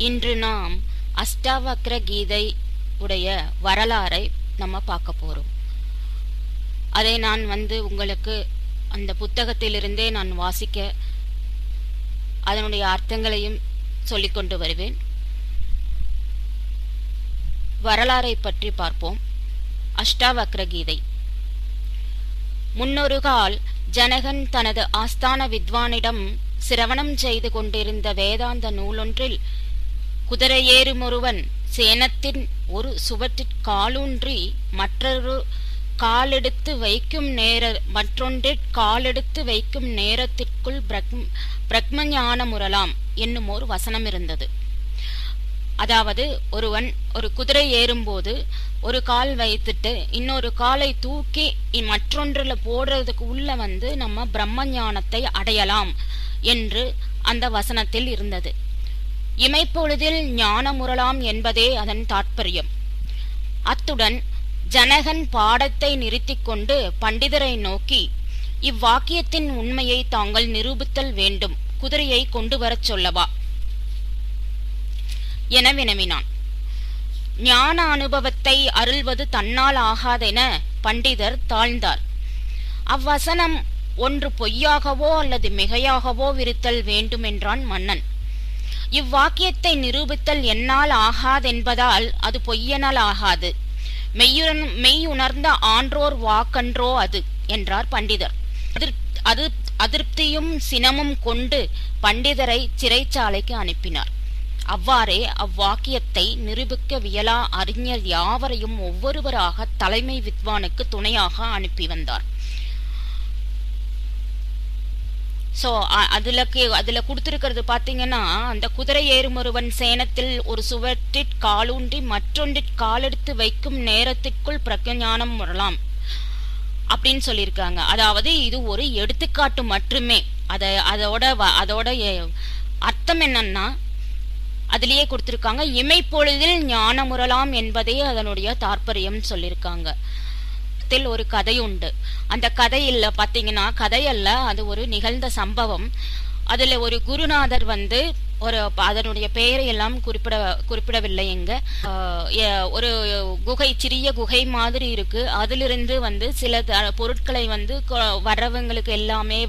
இன்று நாம் அஷ்டாவக்ர கீதை உடைய வரலாறை நம்ம பார்க்க போறோம். அதை நான் உங்களுக்கு அந்த புத்தகத்திலிருந்தே நான் வாசிக்க அதனுடைய அர்த்தங்களையும் சொல்லிக்கொண்டு வருவேன். வரலாறை பற்றி பார்ப்போம். அஷ்டாவக்ர கீதை. முன்னொரு கால் ஜனகன் தனது ஆஸ்தான வித்வானிடம் சிரவணம் செய்து கொண்டிருந்த வேதாந்த நூலொன்றில் குதிரையேறுமொருவன் சேனத்தின் ஒரு சுவற்றிற்காலூன்றி மற்றொன்றிற் காலெடுத்து வைக்கும் நேரத்திற்குள் பிரக்ம ஞானமுறலாம் என்னும் ஒரு வசனம் இருந்தது. அதாவது ஒருவன் ஒரு குதிரை ஏறும்போது ஒரு கால் வைத்துட்டு இன்னொரு காலை தூக்கி மற்றொன்றுல போடுறதுக்கு உள்ள நம்ம பிரம்ம ஞானத்தை அடையலாம் என்று அந்த வசனத்தில் இருந்தது. இமைப்பொழுதில் ஞானமுறலாம் என்பதே அதன் தாற்பயம். அத்துடன் ஜனகன் பாடத்தை நிறுத்திக் கொண்டு பண்டிதரை நோக்கி, இவ்வாக்கியத்தின் உண்மையை தாங்கள் நிரூபித்தல் வேண்டும், குதிரையை கொண்டு வரச் சொல்லவா என வினவினான். ஞான அனுபவத்தை அருள்வது தன்னால் ஆகாதென பண்டிதர் தாழ்ந்தார். அவ்வசனம் ஒன்று பொய்யாகவோ அல்லது மிகையாகவோ விரித்தல் வேண்டும் என்றான் மன்னன். இவ்வாக்கியத்தை நிரூபித்தல் என்னால் ஆகாதென்பதால் அது பொய்யனால் ஆகாது. மெய் உணர்ந்த ஆன்றோர் வாக்கன்றோ அது என்றார் பண்டிதர். அதிருப்தியும் சினமும் கொண்டு பண்டிதரை சிறைச்சாலைக்கு அனுப்பினார். அவ்வாறே அவ்வாக்கியத்தை நிரூபிக்க வியலா அறிஞர் யாவரையும் ஒவ்வொருவராக தலைமை வித்வானுக்கு துணையாக அனுப்பி வந்தார். சோ அதுல கொடுத்திருக்கிறது பாத்தீங்கன்னா, அந்த குதிரை ஏறுமொருவன் சேனத்தில் ஒரு சுவற்றிற்காலூன்றி மற்றொன்றிற் காலெடுத்து வைக்கும் நேரத்திற்குள் பிரக்ஞானம் வரலாம் அப்படின்னு சொல்லியிருக்காங்க. அதாவது இது ஒரு எடுத்துக்காட்டு மட்டுமே. அதோட அர்த்தம் என்னன்னா அதுலயே கொடுத்திருக்காங்க, இமைப்பொழுதில் ஞானமுறலாம் என்பதே அதனுடைய தாற்பயம் சொல்லியிருக்காங்க. ஒரு கதை உண்டு. அந்த கதையில பாத்தீங்கன்னா, கதையல்ல, அது ஒரு நிகழ்ந்த சம்பவம். அதுல ஒரு குருநாதர் அதனுடைய பெயரை எல்லாம் குறிப்பிடவில்லை. எங்க ஒரு குகை, சிறிய குகை மாதிரி இருக்கு. அதிலிருந்து சில பொருட்களை வர்றவங்களுக்கு எல்லாமே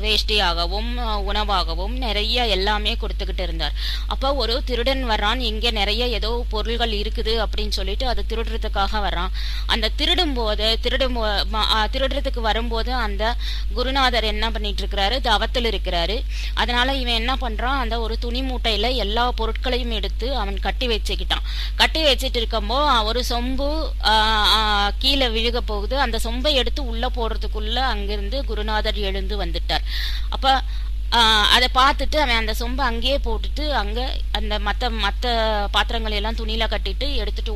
வேஷ்டியாகவும் உணவாகவும் நிறைய எல்லாமே கொடுத்துக்கிட்டு இருந்தார். அப்ப ஒரு திருடன் வர்றான். இங்க நிறைய ஏதோ பொருள்கள் இருக்குது அப்படின்னு சொல்லிட்டு அது திருடுறதுக்காக வர்றான். அந்த திருடுறதுக்கு வரும்போது அந்த குருநாதர் என்ன பண்ணிட்டு இருக்கிறாரு, தவத்தில் இருக்கிறாரு. அதனால இவன் என்ன பண்றான், அந்த ஒரு துணி மூட்டையில எல்லா பொருட்களையும் எடுத்து அவன் கட்டி வச்சுக்கிட்டான். கட்டி வச்சுட்டு இருக்கம்போ ஒரு சொம்பு கீழே விழுக போகுது. அந்த சொம்பை எடுத்து உள்ள போடுறதுக்குள்ள அங்கிருந்து குருநாதர் எழுந்து வந்துட்டார். அப்ப அதை பார்த்துட்டு அவன் அந்த சொம்பை அங்கேயே போட்டுட்டு அங்க அந்த மத்த பாத்திரங்களை எல்லாம் துணியில கட்டிட்டு எடுத்துட்டு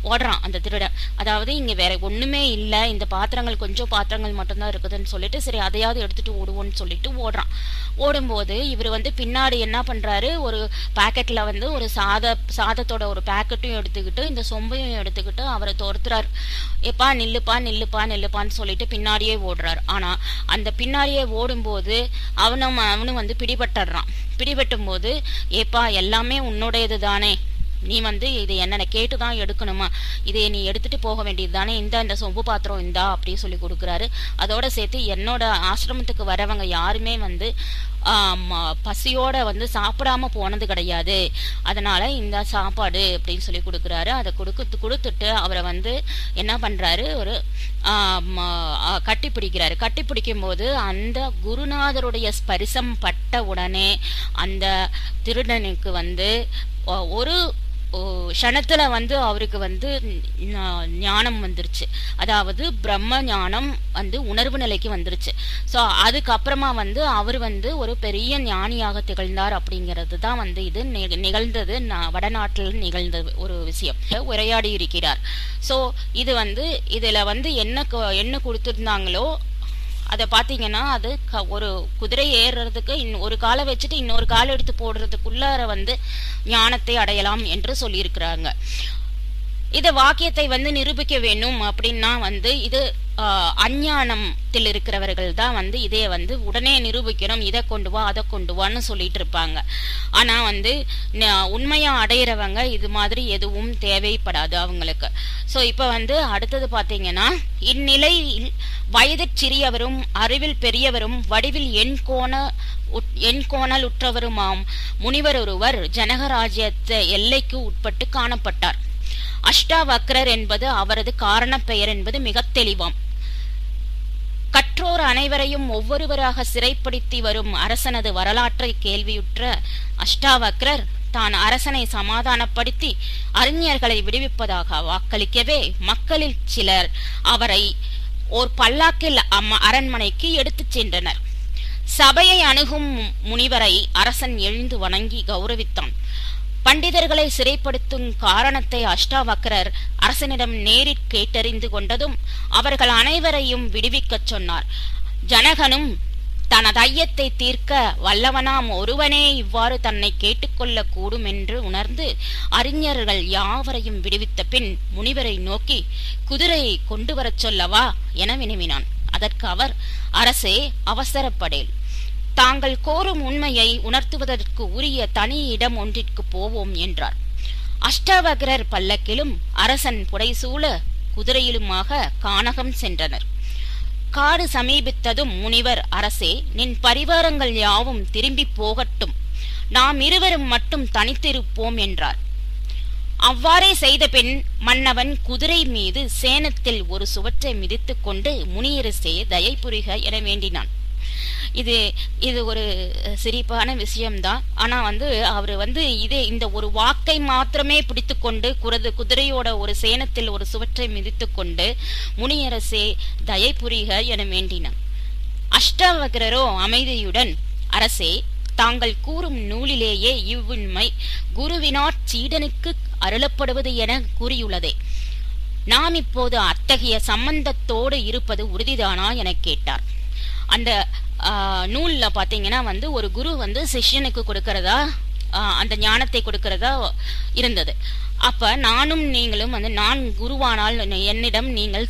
ஓடுறான் அந்த திருடன். அதாவது இங்க வேற ஒண்ணுமே இல்ல, இந்த கொஞ்சம் பாத்திரங்கள் மட்டும்தான் இருக்குதுன்னு சொல்லிட்டு சரி அதையாவது எடுத்துட்டு ஓடுவோம்னு சொல்லிட்டு ஓடுறான். ஓடும்போது இவர் பின்னாடி என்ன பண்றாரு, ஒரு பாக்கெட்ல ஒரு சாதத்தோட ஒரு பேக்கெட்டையும் எடுத்துக்கிட்டு இந்த சொம்பையும் எடுத்துக்கிட்டு அவரை தோர்த்துறாரு. எப்பா நில்லுப்பான்னு சொல்லிட்டு பின்னாடியே ஓடுறாரு. ஆனா அந்த பின்னாடியே ஓடும்போது அவனும் பிடிபட்டுறான். பிடிபட்டும் போது, ஏப்பா எல்லாமே உன்னுடையது தானே, நீ இது என்ன கேட்டுதான் எடுக்கணுமா, இதை நீ எடுத்துட்டு போக வேண்டியது தானே, இந்த சொம்பு பாத்திரம் இந்தா அப்படி சொல்லி கொடுக்குறாரு. அதோட சேர்த்து என்னோட ஆசிரமத்துக்கு வரவங்க யாருமே பசியோட சாப்பிடாம போனது கிடையாது, அதனால இந்த சாப்பாடு அப்படின்னு சொல்லி கொடுக்குறாரு. அதை கொடுத்துட்டு அவரை என்ன பண்றாரு, ஒரு கட்டி பிடிக்கிறாரு. கட்டி பிடிக்கும் போது அந்த குருநாதருடைய ஸ்பரிசம் பட்ட உடனே அந்த திருடனுக்கு ஒரு க்ஷணத்துல அவருக்கு ஞானம் வந்துருச்சு. அதாவது பிரம்ம ஞானம் உணர்வு நிலைக்கு வந்துருச்சு. சோ அதுக்கப்புறமா அவர் ஒரு பெரிய ஞானியாக திகழ்ந்தார். அப்படிங்கிறது தான் இது நிகழ்ந்தது, வடநாட்டில் நிகழ்ந்த ஒரு விஷயம் உரையாடி இருக்கிறார். சோ இது இதுல என்ன கொடுத்திருந்தாங்களோ அதை பாத்தீங்கன்னா, அது ஒரு குதிரை ஏறுறதுக்கு ஒரு காலை வச்சுட்டு இன்னொரு காலை எடுத்து போடுறதுக்குள்ளார ஞானத்தை அடையலாம் என்று சொல்லியிருக்கிறாங்க. இந்த வாக்கியத்தை வந்து நிரூபிக்க வேணும் அப்படின்னா வந்து இது அஞ்ஞானத்தில் இருக்கிறவர்கள் தான் வந்து இதே வந்து உடனே நிரூபிக்கணும், இதை கொண்டு வா அதை கொண்டு வான்னு சொல்லிட்டு இருப்பாங்க. ஆனா வந்து உண்மையா அடையிறவங்க இது மாதிரி எதுவும் தேவைப்படாது அவங்களுக்கு. சோ இப்ப வந்து அடுத்தது பாத்தீங்கன்னா, இந்நிலையில் வயதிற் சிறியவரும் அறிவில் பெரியவரும் வடிவில் எண்கோணல் உற்றவருமாம் முனிவர் ஒருவர் ஜனகராஜ்யத்தை எல்லைக்கு உட்பட்டு காணப்பட்டார். அஷ்டாவக்ரர் என்பது அவரது காரண பெயர் என்பது மிக தெளிவாம். கற்றோர் அனைவரையும் ஒவ்வொருவராக சிறைப்படுத்தி வரும் அரசனது வரலாற்றை கேள்வியுற்ற அஷ்டாவக்ரர் தான் அரசனை சமாதானப்படுத்தி அறிஞர்களை விடுவிப்பதாக வாக்களிக்கவே மக்களில் சிலர் அவரை ஓர் பல்லாக்கில் அரண்மனைக்கு எடுத்துச் சென்றனர். சபையை அணுகும் முனிவரை அரசன் எழுந்து வணங்கி கௌரவித்தான். பண்டிதர்களை சிறைப்படுத்தும் காரணத்தை அஷ்டாவக்ரர் அரசனிடம் நேரில் கேட்டறிந்து கொண்டதும் அவர்கள் அனைவரையும் விடுவிக்கச் சொன்னார். ஜனகனும் தனது ஐயத்தை தீர்க்க வல்லவனாம் ஒருவனே இவ்வாறு தன்னை கேட்டுக்கொள்ள கூடும் என்று உணர்ந்து அறிஞர்கள் யாவரையும் விடுவித்த பின் முனிவரை நோக்கி குதிரையை கொண்டு வரச் சொல்லவா என வினவினான். அதற்கு அவர், அரசே, அவசரப்படேல், தாங்கள் கோரும் உண்மையை உணர்த்துவதற்கு உரிய தனி இடம் ஒன்றிற்கு போவோம் என்றார். அஷ்டாவக்ரர் பல்லக்கிலும் அரசன் புடைசூழ குதிரையிலுமாக கானகம் சென்றனர். காடு சமீபித்ததும் முனிவர், அரசே, நின் பரிவாரங்கள் யாவும் திரும்பி போகட்டும், நாம் இருவரும் மட்டும் தனித்திருப்போம் என்றார். அவ்வாறே செய்த பின் மன்னவன் குதிரை மீது சேனத்தில் ஒரு சுவற்றை மிதித்துக் கொண்டு முனியரசே தயை புரிக என வேண்டினான். இது ஒரு சிரிப்பான விஷயம்தான். ஆனா வந்து அவரு வந்து இந்த ஒரு வாக்கை மாத்திரமே பிடித்து கொண்டு குதிரையோட ஒரு சேனத்தில் ஒரு சுவற்றை மிதித்து கொண்டு முனியரசே தயை புரிக என வேண்டினான். அஷ்டாவக்ரரோ அமைதியுடன், அரசே, தாங்கள் கூறும் நூலிலேயே இவ்வுண்மை குருவினாற் சீடனுக்கு அருளப்படுவது என கூறியுள்ளதே. நாம் இப்போது அத்தகைய சம்பந்தத்தோடு இருப்பது உறுதிதானா என கேட்டார். அந்த நூல்ல பாத்தீங்கன்னா வந்து ஒரு குரு வந்து சிஷ்யனுக்கு கொடுக்கறதா, அந்த ஞானத்தை கொடுக்கறதா இருந்தது. அப்ப நானும் நீங்களும் வந்து நான் குருவானால் என்னிடம் நீங்கள்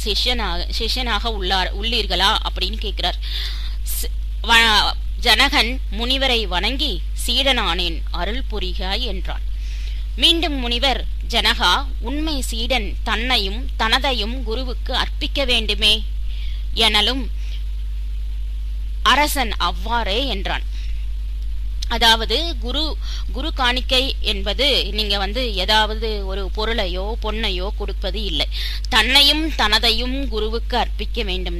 சிஷ்யனாக உள்ளீர்களா அப்படின்னு கேட்கிறார். ஜனகன் முனிவரை வணங்கி சீடனானேன், அருள் புரிக என்றான். மீண்டும் முனிவர், ஜனகா, உண்மை சீடன் தன்னையும் தனதையும் குருவுக்கு அர்ப்பிக்க வேண்டுமே எனலும் அரசன் அவ்வாறே என்றான். அதாவது குரு காணிக்கை என்பது நீங்க வந்து ஏதாவது ஒரு பொருளையோ பொன்னையோ கொடுப்பது இல்லை, தன்னையும் தனதையும் குருவுக்கு அர்ப்பிக்க வேண்டும்.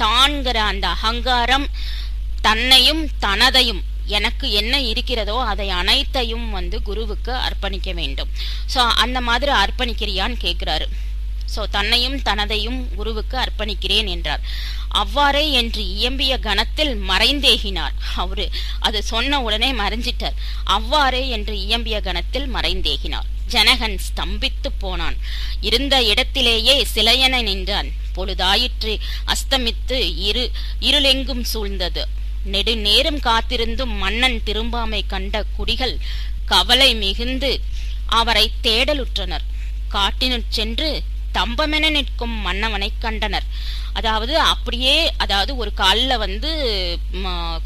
தான்கிற அந்த அகங்காரம், தன்னையும் தனதையும், எனக்கு என்ன இருக்கிறதோ அதை அனைத்தையும் வந்து குருவுக்கு அர்ப்பணிக்க வேண்டும். சோ அந்த மாதிரி அர்ப்பணிக்கிறியான்னு கேட்கிறாரு. சோ தன்னையும் தனதையும் குருவுக்கு அர்ப்பணிக்கிறேன் என்றார். அவ்வாறே என்று இயம்பிய கணத்தில் மறைந்தேகினார். அவரு அது சொன்ன உடனே மறைஞ்சிட்டார். அவ்வாறே என்று இயம்பிய கணத்தில் மறைந்தேகினார். ஜனகன் ஸ்தம்பித்து போனான். இருந்த இடத்திலேயே சிலையென நின்றான். பொழுதாயிற்று அஸ்தமித்து இருளெங்கும் சூழ்ந்தது. நெடுநேரம் காத்திருந்தும் மன்னன் திரும்பாமை கண்ட குடிகள் கவலை மிகுந்து அவரை தேடலுற்றனர். காட்டினுட் சென்று தம்பமென நிற்கும் மன்னவனை கண்டனர். அதாவது அப்படியே, அதாவது ஒரு கால்ல வந்து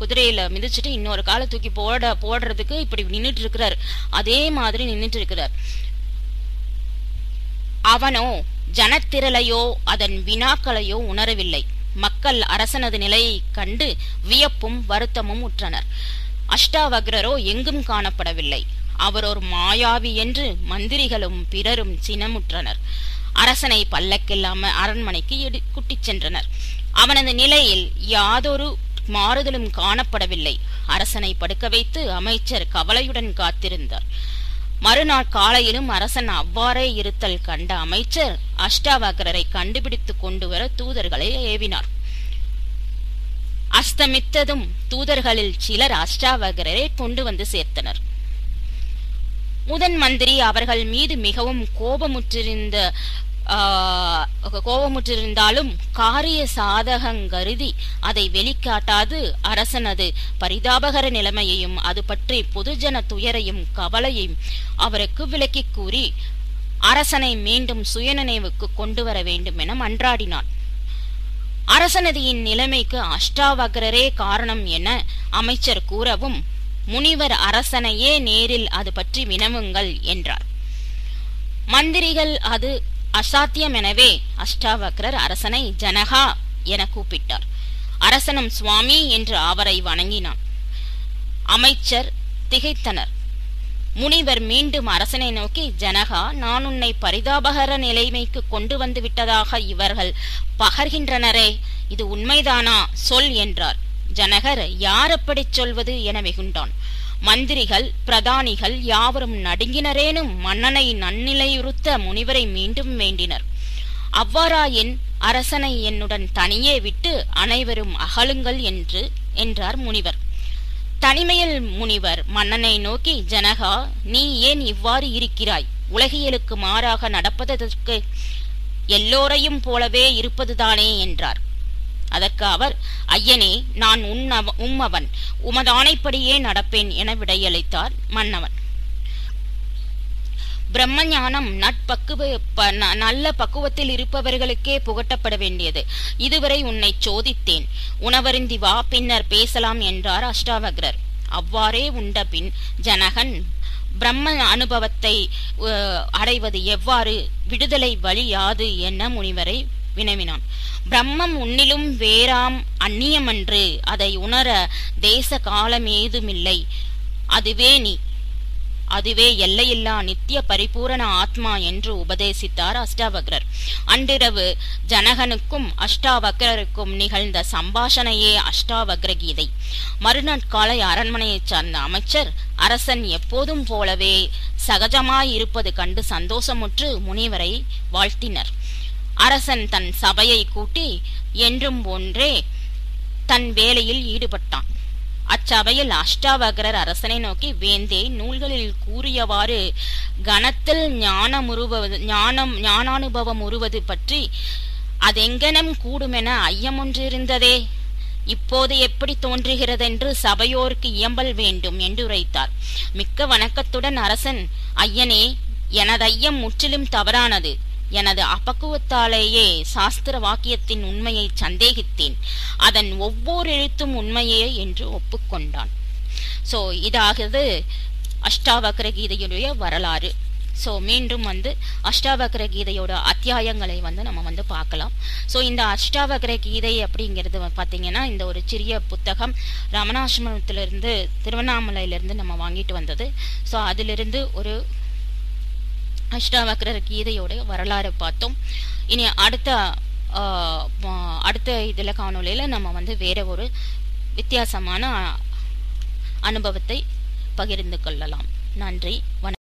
குதிரையில மிதிச்சுட்டு இன்னொரு காலை தூக்கி போடுறதுக்கு இப்படி நின்றுட்டு இருக்கிறார். அதே மாதிரி நின்றுட்டு இருக்கிறார். அவனோ ஜனத்திரளையோ அதன் வினாக்களையோ உணரவில்லை. மக்கள் அரசனது நிலையை கண்டு வியப்பும் வருத்தமும் உற்றனர். அஷ்டாவக்ரரோ எங்கும் காணப்படவில்லை. அவர் ஒரு மாயாவி என்று மந்திரிகளும் பிறரும் சினமுற்றனர். அரசனை பல்லக்கில்லாம அரண்மனைக்கு கூட்டிச் சென்றனர். அவனது நிலையில் யாதொரு மாறுதலும் காணப்படவில்லை. அரசனை படுக்க வைத்து அமைச்சர் கவலையுடன் காத்திருந்தார். மறுநாள் காலையிலும் அரசன் அவ்வாறே இருத்தல் கண்ட அமைச்சர் அஷ்டாவக்ரரை கண்டுபிடித்து கொண்டு வர தூதர்களை ஏவினார். அஸ்தமித்ததும் தூதர்களில் சிலர் அஷ்டாவக்ரரை கொண்டு வந்து சேர்த்தனர். முதன் மந்திரி அவர்கள் மீது மிகவும் கோபமுற்றிருந்தாலும் காரிய சாதகங்கருதி அதை வெளிக்காட்டாது அரசனது பரிதாபகர நிலைமையையும் அது பற்றி பொதுஜன துயரையும் கவலையும் அவருக்கு விளக்கி கூறி அரசனை மீண்டும் சுயநினைவுக்கு கொண்டு வர வேண்டும் என மன்றாடினான். அரசனதியின் நிலைமைக்கு அஷ்டாவக்ரரே காரணம் என அமைச்சர் கூறவும், முனிவர் அரசனையே நேரில் அது பற்றி வினவுங்கள் என்றார். மந்திரிகள் அது அசாத்தியம் எனவே அஷ்டாவக்ரர் அரசனை ஜனகா என கூப்பிட்டார். அரசனும் சுவாமி என்று அவரை வணங்கினான். அமைச்சர் திகைத்தனர். முனிவர் மீண்டும் அரசனை நோக்கி, ஜனகா, நான் உன்னை பரிதாபகர நிலைமைக்கு கொண்டு வந்து விட்டதாக இவர்கள் பகர்கின்றனரே, இது உண்மைதானா? சொல் என்றார். ஜனகர் யார் அப்படி சொல்வது என வெகுண்டான். மந்திரிகள் பிரதானிகள் யாவரும் நடுங்கினரேனும் மன்னனை நன்னிலையுறுத்த முனிவரை மீண்டும் வேண்டினர். அவ்வாறாயின் அரசனை என்னுடன் தனியே விட்டு அனைவரும் அகலுங்கள் என்றார் முனிவர். தனிமையில் முனிவர் மன்னனை நோக்கி, ஜனகா, நீ ஏன் இவ்வாறு இருக்கிறாய்? உலகியலுக்கு மாறாக நடப்பதற்கு எல்லோரையும் போலவே இருப்பதுதானே என்றார். அதற்கு அவர், ஐயனே, நான் உம்மவன், உமதானைப்படியே நடப்பேன் என விடையளித்தார் மன்னவன். பிரம்மஞானம் நல்ல பக்குவத்தில் இருப்பவர்களுக்கே புகட்டப்பட வேண்டியது. இதுவரை உன்னை சோதித்தேன், உணவருந்தி வா, பின்னர் பேசலாம் என்றார் அஷ்டாவக்ரர். அவ்வாறே உண்ட பின் ஜனகன் பிரம்ம அனுபவத்தை அடைவது எவ்வாறு, விடுதலை வழி யாது என முனிவரை வினவினான். பிரம்மம் உன்னிலும் வேறாம், அந்நியமன்று, அதை உணர தேச காலமேதுமில்லை, அதுவே எல்லையில்லா நித்திய பரிபூரண ஆத்மா என்று உபதேசித்தார் அஷ்டாவக்ரர். அன்றிரவு ஜனகனுக்கும் அஷ்டாவக்ரருக்கும் நிகழ்ந்த சம்பாஷணையே அஷ்டாவக்ர கீதை. மறுநாட்காலை அரண்மனையைச் சார்ந்த அமைச்சர் அரசன் எப்போதும் போலவே சகஜமாயிருப்பது கண்டு சந்தோஷமுற்று முனிவரை வாழ்த்தினர். அரசன் தன் சபையை கூட்டி என்றும் போன்றே தன் வேலையில் ஈடுபட்டான். அச்சபையில் அஷ்டாவக்ரர் அரசனை நோக்கி, வேந்தே, நூல்களில் கூறியவாறு கணத்தில் ஞானானுபவம் உருவது பற்றி அதெங்கனம் கூடுமென ஐயமொன்றிருந்ததே, இப்போது எப்படி தோன்றுகிறதென்று சபையோருக்கு இயம்பல் வேண்டும் என்று உரைத்தார். மிக்க வணக்கத்துடன் அரசன், ஐயனே, எனது ஐயம் முற்றிலும் தவறானது. எனது அபக்குவத்தாலேயே சாஸ்திர வாக்கியத்தின் உண்மையை சந்தேகித்தேன். அதன் ஒவ்வொரு எழுத்தும் உண்மையே என்று ஒப்புக்கொண்டான். சோ இதாகிறது அஷ்டாவக்ர கீதையுடைய வரலாறு. சோ மீண்டும் அஷ்டாவக்ர கீதையோட அத்தியாயங்களை நம்ம பார்க்கலாம். சோ இந்த அஷ்டாவக்ர கீதை அப்படிங்கிறது பாத்தீங்கன்னா இந்த ஒரு சிறிய புத்தகம் ரமணாசிரமத்திலிருந்து திருவண்ணாமலையிலிருந்து நம்ம வாங்கிட்டு வந்தது. சோ அதிலிருந்து ஒரு அஷ்டாவக்ர கீதையோட வரலாறு பார்த்தோம். இனி அடுத்த இதுல காணொலியில நம்ம வேற ஒரு வித்தியாசமான அனுபவத்தை பகிர்ந்து கொள்ளலாம். நன்றி, வணக்கம்.